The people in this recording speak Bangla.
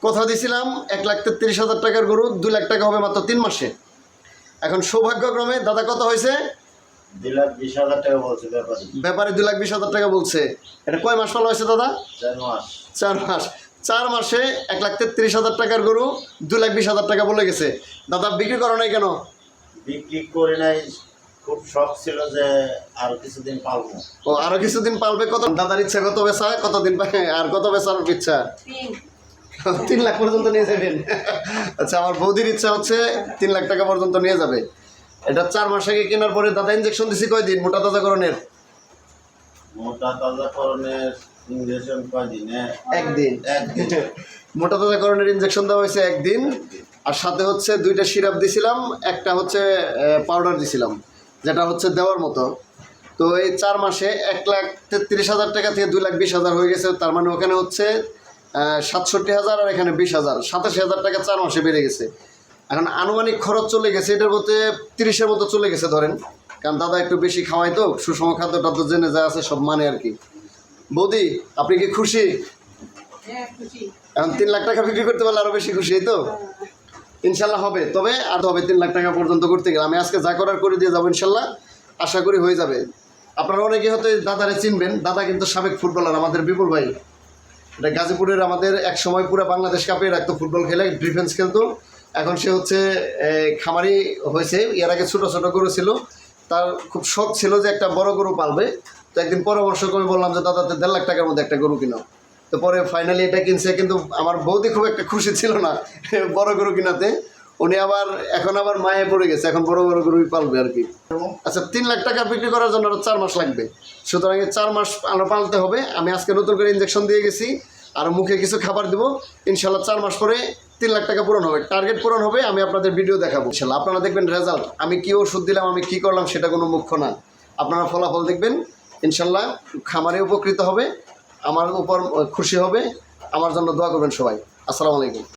কথা দিয়েছিলাম 1,33,000 টাকার গরু 2 লাখ টাকা হবে মাত্র 3 মাসে। এখন সৌভাগ্যক্রমে দাদা কত হয়েছে? 2,20,000 টাকা বলছে ব্যাপারে 2,20,000 টাকা বলছে। এটা কয় মাস পালা হয়েছে দাদা? 4 মাস। 4 মাস। 4 মাসে 1,33,000 টাকার গরু 2,20,000 টাকা বলে গেছে। দাদা বিক্রি করো নাই কেন? বিক্রি করে নাই, খুব শখ ছিল যে আরো কিছুদিন পালবো। ও আরো কিছুদিন পালবে। কত দাদার ইচ্ছা কত বেচা? কতদিন আর কত বেচার ইচ্ছা? 3 লাখ পর্যন্ত নিয়ে যাবেন। আচ্ছা, আমার বৌদির ইচ্ছা হচ্ছে 3 লাখ টাকা পর্যন্ত নিয়ে যাবে। এটা 4 মাস আগে কেনার পরে দাদা ইঞ্জেকশন দিছি কয়দিন মোটা তাজাকরণের? মোটা তাজাকরণের ইনজেকশন কয়দিনে? একদিন। মোটা তাজাকরণের ইঞ্জেকশন দেওয়া হয়েছে একদিন, আর সাথে হচ্ছে 2টা সিরাপ দিছিলাম, একটা হচ্ছে পাউডার দিছিলাম, যেটা হচ্ছে দেওয়ার মতো। তো এই 4 মাসে 1,33,000 টাকা থেকে 2,20,000 হয়ে গেছে। তার মানে ওখানে হচ্ছে 67,000 আর এখানে 20,000, 87,000 টাকা 4 মাসে বেড়ে গেছে। এখন আনুমানিক খরচ চলে গেছে এটার মধ্যে 30-এর মতো চলে গেছে ধরেন, কারণ দাদা একটু বেশি খাওয়াই তো, সুষম খাদ্য টাদ্য জেনে যা আছে সব মানে আর কি। বৌদি আপনি কি খুশি? এখন 3 লাখ টাকা বিক্রি করতে পারলে আরো বেশি খুশি, এই তো? ইনশাল্লাহ হবে, তবে আর হবে 3 লাখ টাকা পর্যন্ত করতে গেলে। আমি আজকে যা করার করে দিয়ে যাবো ইনশাল্লাহ, আশা করি হয়ে যাবে। আপনারা অনেকে হয়তো দাদারে চিনবেন, দাদা কিন্তু সাবেক ফুটবলার আমাদের বিপুল ভাই। এটা গাজীপুরের আমাদের এক সময় পুরো বাংলাদেশ কাঁপিয়ে রাখতো, ফুটবল খেলে ডিফেন্স খেলতো। এখন সে হচ্ছে খামারি হয়েছে। এর আগে ছোটো ছোটো গরু ছিল, তার খুব শখ ছিল যে একটা বড় গরু পালবে। তো একদিন পরামর্শ করে বললাম যে দাদা 1.5 লাখ টাকার মধ্যে একটা গরু কিনো। তো পরে ফাইনালি এটা কিনছে, কিন্তু আমার বৌদি খুব একটা খুশি ছিল না বড় গরু কিনাতে। উনি আবার এখন আবার মায়ে পড়ে গেছে, এখন বড় বড় গরুই পালবে আর কি। আচ্ছা, 3 লাখ টাকা বিক্রি করার জন্য আরও 4 মাস লাগবে, সুতরাং 4 মাস আরও পালতে হবে। আমি আজকে নতুন করে ইঞ্জেকশন দিয়ে গেছি, আর মুখে কিছু খাবার দেবো। ইনশাল্লাহ 4 মাস পরে 3 লাখ টাকা পূরণ হবে, টার্গেট পূরণ হবে। আমি আপনাদের ভিডিও দেখাবো ইনশাল্লাহ, আপনারা দেখবেন রেজাল্ট। আমি কী ওষুধ দিলাম, আমি কী করলাম, সেটা কোনো মুখ্য না। আপনারা ফলাফল দেখবেন ইনশাল্লাহ, খামারে উপকৃত হবে, আমার উপর খুশি হবে। আমার জন্য দোয়া করবেন সবাই। আসসালামু আলাইকুম।